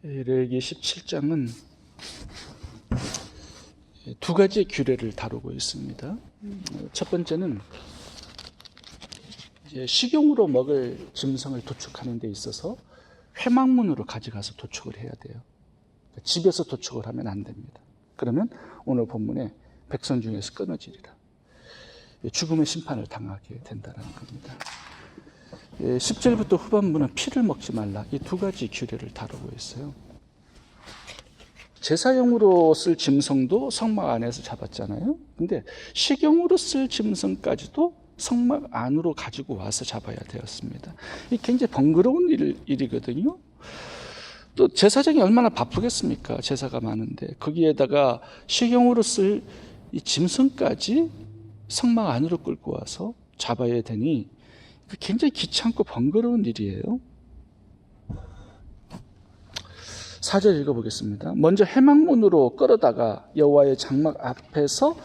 레위기 17장은 두 가지의 규례를 다루고 있습니다. 첫 번째는 이제 식용으로 먹을 짐승을 도축하는 데 있어서 회막문으로 가져가서 도축을 해야 돼요. 집에서 도축을 하면 안 됩니다. 그러면 오늘 본문에 백성 중에서 끊어지리라. 죽음의 심판을 당하게 된다는 겁니다. 10절부터 후반부는 피를 먹지 말라. 이 두 가지 규례를 다루고 있어요. 제사용으로 쓸 짐승도 성막 안에서 잡았잖아요. 근데 식용으로 쓸 짐승까지도 성막 안으로 가지고 와서 잡아야 되었습니다. 이 굉장히 번거로운 일이거든요. 또 제사장이 얼마나 바쁘겠습니까? 제사가 많은데 거기에다가 식용으로 쓸 이 짐승까지 성막 안으로 끌고 와서 잡아야 되니 굉장히 귀찮고 번거로운 일이에요. 4절 읽어보겠습니다. 먼저 회막문으로 끌어다가 여호와의 장막 앞에서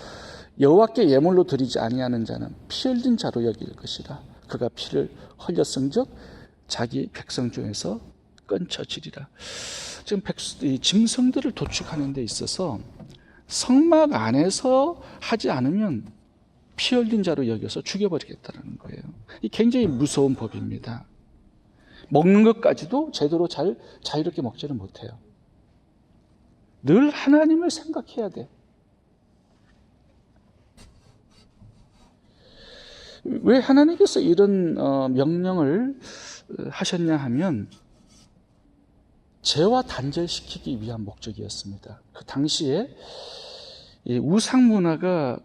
여호와께 예물로 드리지 아니하는 자는 피 흘린 자로 여길 것이라. 그가 피를 흘렸은즉 자기 백성 중에서 끊쳐지리라. 지금 이 짐승들을 도축하는 데 있어서 성막 안에서 하지 않으면 피 흘린 자로 여겨서 죽여버리겠다는 거예요. 이 굉장히 무서운 법입니다. 먹는 것까지도 제대로 자유롭게 먹지는 못해요. 늘 하나님을 생각해야 돼. 왜 하나님께서 이런 명령을 하셨냐 하면 죄와 단절시키기 위한 목적이었습니다. 그 당시에 이 우상 문화가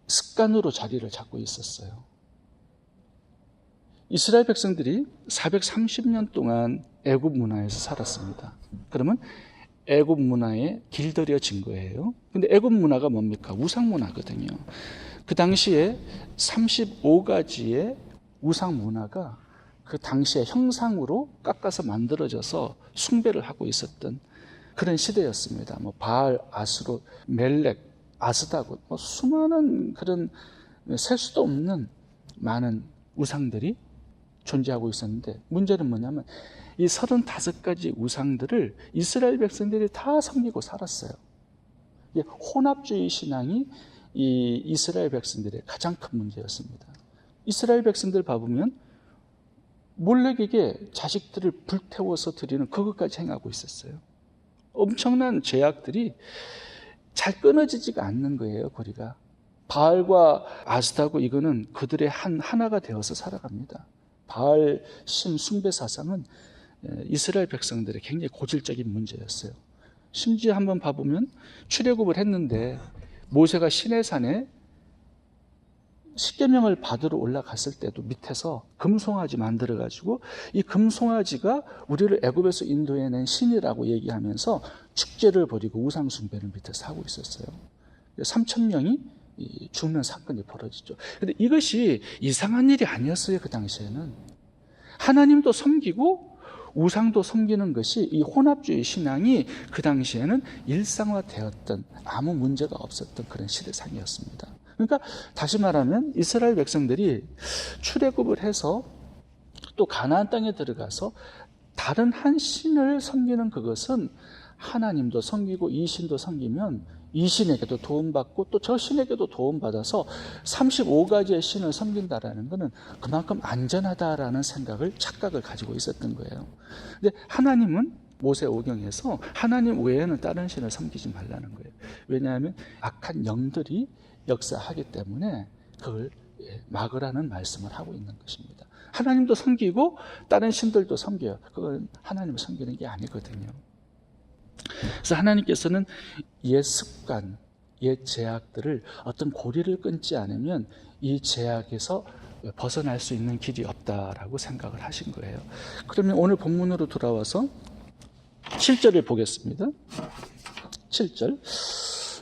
습관으로 자리를 잡고 있었어요. 이스라엘 백성들이 430년 동안 애굽 문화에서 살았습니다. 그러면 애굽 문화에 길들여진 거예요. 근데 애굽 문화가 뭡니까? 우상 문화거든요. 그 당시에 35가지의 우상 문화가 그 당시의 형상으로 깎아서 만들어져서 숭배를 하고 있었던 그런 시대였습니다. 바알, 아스롯, 멜렉, 아스다귿, 수많은 그런 셀 수도 없는 많은 우상들이 존재하고 있었는데 문제는 뭐냐면 이 35가지 우상들을 이스라엘 백성들이 다 섬기고 살았어요. 혼합주의 신앙이 이 이스라엘 백성들의 가장 큰 문제였습니다. 이스라엘 백성들 봐보면 몰렉에게 자식들을 불태워서 드리는 그것까지 행하고 있었어요. 엄청난 죄악들이 잘 끊어지지가 않는 거예요. 고리가 바알과 아스다고 이거는 그들의 하나가 되어서 살아갑니다. 바알 신 숭배 사상은 이스라엘 백성들의 굉장히 고질적인 문제였어요. 심지어 한번 봐보면 출애굽을 했는데 모세가 시내산에 십계명을 받으러 올라갔을 때도 밑에서 금송아지 만들어가지고 이 금송아지가 우리를 애굽에서 인도해낸 신이라고 얘기하면서 축제를 벌이고 우상 숭배를 밑에서 하고 있었어요. 3,000명이 죽는 사건이 벌어지죠. 그런데 이것이 이상한 일이 아니었어요. 그 당시에는 하나님도 섬기고 우상도 섬기는 것이 이 혼합주의 신앙이 그 당시에는 일상화되었던 아무 문제가 없었던 그런 시대상이었습니다. 그러니까 다시 말하면 이스라엘 백성들이 출애굽을 해서 또 가나안 땅에 들어가서 다른 한 신을 섬기는 그것은 하나님도 섬기고 이 신도 섬기면 이 신에게도 도움받고 또 저 신에게도 도움받아서 35가지의 신을 섬긴다라는 것은 그만큼 안전하다라는 착각을 가지고 있었던 거예요. 근데 하나님은 모세오경에서 하나님 외에는 다른 신을 섬기지 말라는 거예요. 왜냐하면 악한 영들이 역사하기 때문에 그걸 막으라는 말씀을 하고 있는 것입니다. 하나님도 섬기고 다른 신들도 섬겨요. 그건 하나님을 섬기는 게 아니거든요. 그래서 하나님께서는 옛 습관, 옛 제약들을 어떤 고리를 끊지 않으면 이 제약에서 벗어날 수 있는 길이 없다라고 생각을 하신 거예요. 그러면 오늘 본문으로 돌아와서 7절을 보겠습니다. 7절.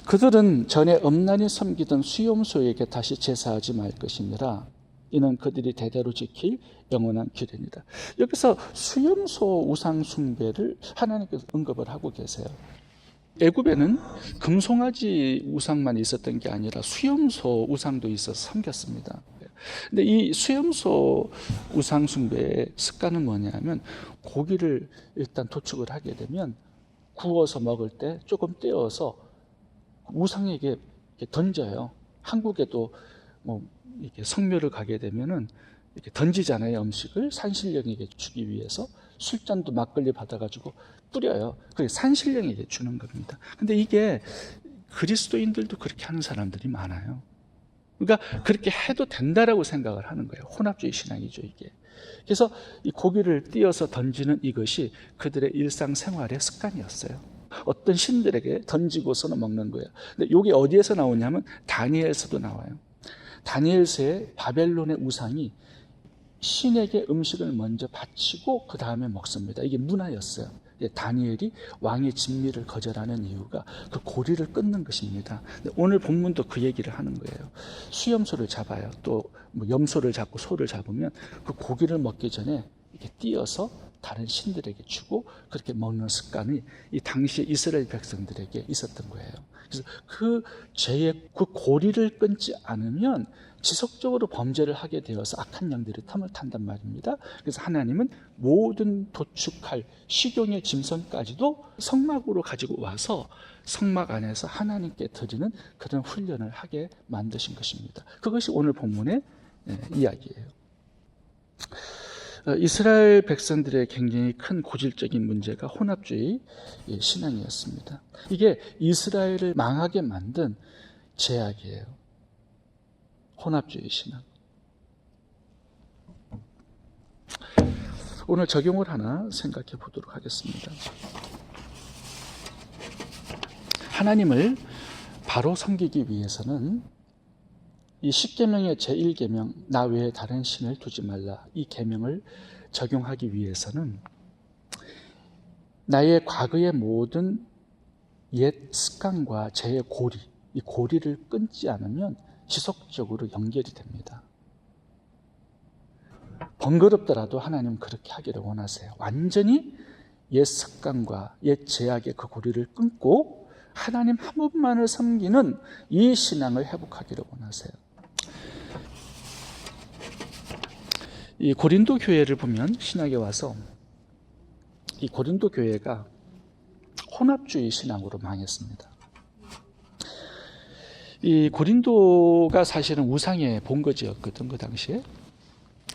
그들은 전에 엄란히 섬기던 수염소에게 다시 제사하지 말 것이니라. 이는 그들이 대대로 지킬 영원한 규례입니다. 여기서 수염소 우상 숭배를 하나님께서 언급을 하고 계세요. 애굽에는 금송아지 우상만 있었던 게 아니라 수염소 우상도 있어서 섬겼습니다. 근데 이 수염소 우상숭배의 습관은 뭐냐면 고기를 일단 도축을 하게 되면 구워서 먹을 때 조금 떼어서 우상에게 던져요. 한국에도 뭐 이렇게 성묘를 가게 되면은 이렇게 던지잖아요. 음식을 산신령에게 주기 위해서 술잔도 막걸리 받아가지고 뿌려요. 그게 산신령에게 주는 겁니다. 근데 이게 그리스도인들도 그렇게 하는 사람들이 많아요. 그러니까 그렇게 해도 된다라고 생각을 하는 거예요. 혼합주의 신앙이죠, 이게. 그래서 이 고기를 띄어서 던지는 이것이 그들의 일상생활의 습관이었어요. 어떤 신들에게 던지고서는 먹는 거예요. 근데 이게 어디에서 나오냐면 다니엘서도 나와요. 다니엘서의 바벨론의 우상이 신에게 음식을 먼저 바치고 그 다음에 먹습니다. 이게 문화였어요. 다니엘이 왕의 진미를 거절하는 이유가 그 고리를 끊는 것입니다. 오늘 본문도 그 얘기를 하는 거예요. 수염소를 잡아요. 또 뭐 염소를 잡고 소를 잡으면 그 고기를 먹기 전에 이렇게 띄어서 다른 신들에게 주고 그렇게 먹는 습관이 이 당시 이스라엘 백성들에게 있었던 거예요. 그래서 그 죄의 그 고리를 끊지 않으면 지속적으로 범죄를 하게 되어서 악한 영들이 틈을 탄단 말입니다. 그래서 하나님은 모든 도축할 식용의 짐승까지도 성막으로 가지고 와서 성막 안에서 하나님께 드리는 그런 훈련을 하게 만드신 것입니다. 그것이 오늘 본문의 이야기예요. 이스라엘 백성들의 굉장히 큰 고질적인 문제가 혼합주의 신앙이었습니다. 이게 이스라엘을 망하게 만든 죄악이에요. 혼합주의 신앙. 오늘 적용을 하나 생각해 보도록 하겠습니다. 하나님을 바로 섬기기 위해서는 이 10계명의 제1계명 나 외에 다른 신을 두지 말라 이 계명을 적용하기 위해서는 나의 과거의 모든 옛 습관과 죄의 고리, 이 고리를 끊지 않으면 지속적으로 연결이 됩니다. 번거롭더라도 하나님은 그렇게 하기를 원하세요. 완전히 옛 습관과 옛 죄악의 그 고리를 끊고 하나님 한 분만을 섬기는 이 신앙을 회복하기를 원하세요. 이 고린도 교회를 보면 신학에 와서 이 고린도 교회가 혼합주의 신앙으로 망했습니다. 이 고린도가 사실은 우상의 본거지였거든. 그 당시에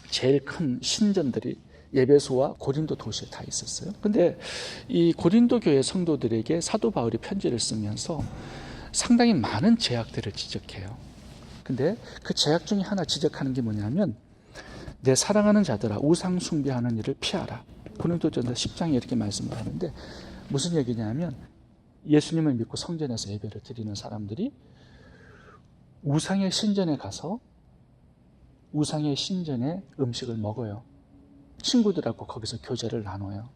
제일 큰 신전들이 예배소와 고린도 도시에 다 있었어요. 근데 이 고린도 교회 성도들에게 사도 바울이 편지를 쓰면서 상당히 많은 죄악들을 지적해요. 근데 그 죄악 중에 하나 지적하는 게 뭐냐면 내 사랑하는 자들아 우상 숭배하는 일을 피하라. 고린도전서 10장에 이렇게 말씀을 하는데 무슨 얘기냐면 예수님을 믿고 성전에서 예배를 드리는 사람들이 우상의 신전에 가서 우상의 신전의 음식을 먹어요. 친구들하고 거기서 교제를 나눠요.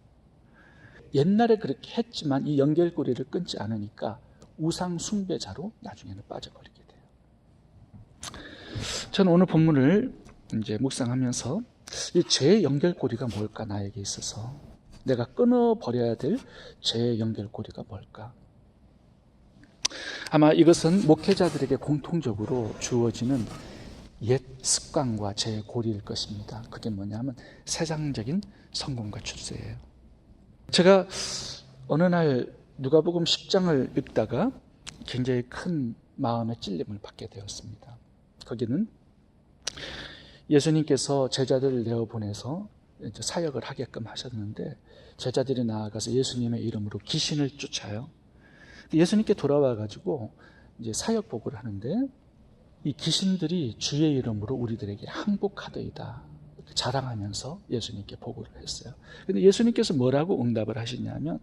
옛날에 그렇게 했지만 이 연결고리를 끊지 않으니까 우상 숭배자로 나중에는 빠져버리게 돼요. 저는 오늘 본문을 이제 묵상하면서 이 죄의 연결고리가 뭘까 나에게 있어서 내가 끊어버려야 될 죄의 연결고리가 뭘까? 아마 이것은 목회자들에게 공통적으로 주어지는 옛 습관과 죄의 고리일 것입니다. 그게 뭐냐면 세상적인 성공과 출세예요. 제가 어느 날 누가복음 10장을 읽다가 굉장히 큰 마음의 찔림을 받게 되었습니다. 거기는 예수님께서 제자들을 내어보내서 이제 사역을 하게끔 하셨는데 제자들이 나아가서 예수님의 이름으로 귀신을 쫓아요. 예수님께 돌아와가지고 이제 사역 보고를 하는데 이 귀신들이 주의 이름으로 우리들에게 항복하더이다 이렇게 자랑하면서 예수님께 보고를 했어요. 근데 예수님께서 뭐라고 응답을 하시냐면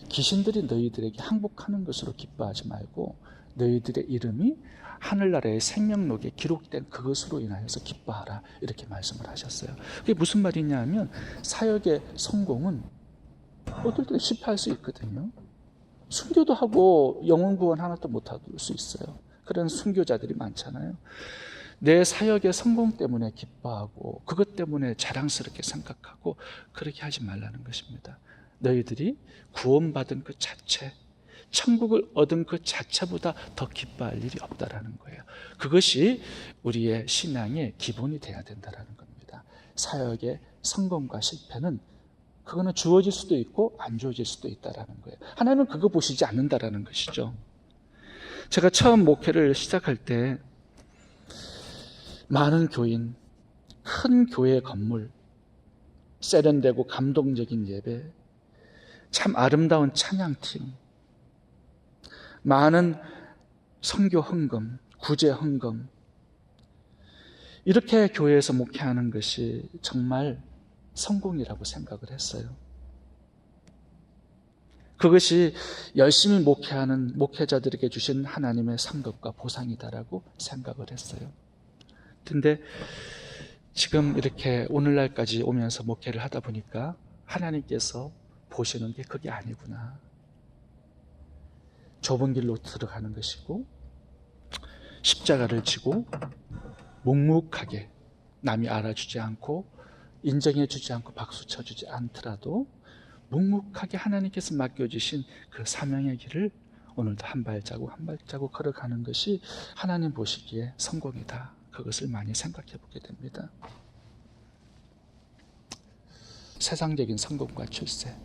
귀신들이 너희들에게 항복하는 것으로 기뻐하지 말고 너희들의 이름이 하늘나라의 생명록에 기록된 그것으로 인하여서 기뻐하라 이렇게 말씀을 하셨어요. 그게 무슨 말이냐면 사역의 성공은 어떨 때 실패할 수 있거든요. 순교도 하고 영혼 구원 하나도 못할 수 있어요. 그런 순교자들이 많잖아요. 내 사역의 성공 때문에 기뻐하고 그것 때문에 자랑스럽게 생각하고 그렇게 하지 말라는 것입니다. 너희들이 구원받은 그 자체 천국을 얻은 그 자체보다 더 기뻐할 일이 없다라는 거예요. 그것이 우리의 신앙의 기본이 돼야 된다라는 겁니다. 사역의 성공과 실패는 그거는 주어질 수도 있고 안 주어질 수도 있다라는 거예요. 하나님은 그거 보시지 않는다라는 것이죠. 제가 처음 목회를 시작할 때 많은 교인, 큰 교회 건물, 세련되고 감동적인 예배, 참 아름다운 찬양팀, 많은 선교 헌금, 구제 헌금, 이렇게 교회에서 목회하는 것이 정말 성공이라고 생각을 했어요. 그것이 열심히 목회하는 목회자들에게 주신 하나님의 상급과 보상이다라고 생각을 했어요. 근데 지금 이렇게 오늘날까지 오면서 목회를 하다 보니까 하나님께서 보시는 게 그게 아니구나. 좁은 길로 들어가는 것이고 십자가를 지고 묵묵하게 남이 알아주지 않고 인정해주지 않고 박수 쳐주지 않더라도 묵묵하게 하나님께서 맡겨주신 그 사명의 길을 오늘도 한 발자국 한 발자국 걸어가는 것이 하나님 보시기에 성공이다. 그것을 많이 생각해 보게 됩니다. 세상적인 성공과 출세,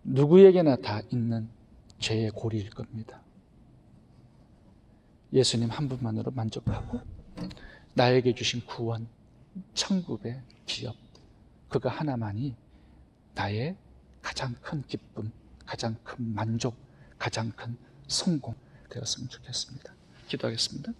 누구에게나 다 있는 죄의 고리일 겁니다. 예수님 한 분만으로 만족하고 나에게 주신 구원, 천국의 기업, 그거 하나만이 나의 가장 큰 기쁨, 가장 큰 만족, 가장 큰 성공 되었으면 좋겠습니다. 기도하겠습니다.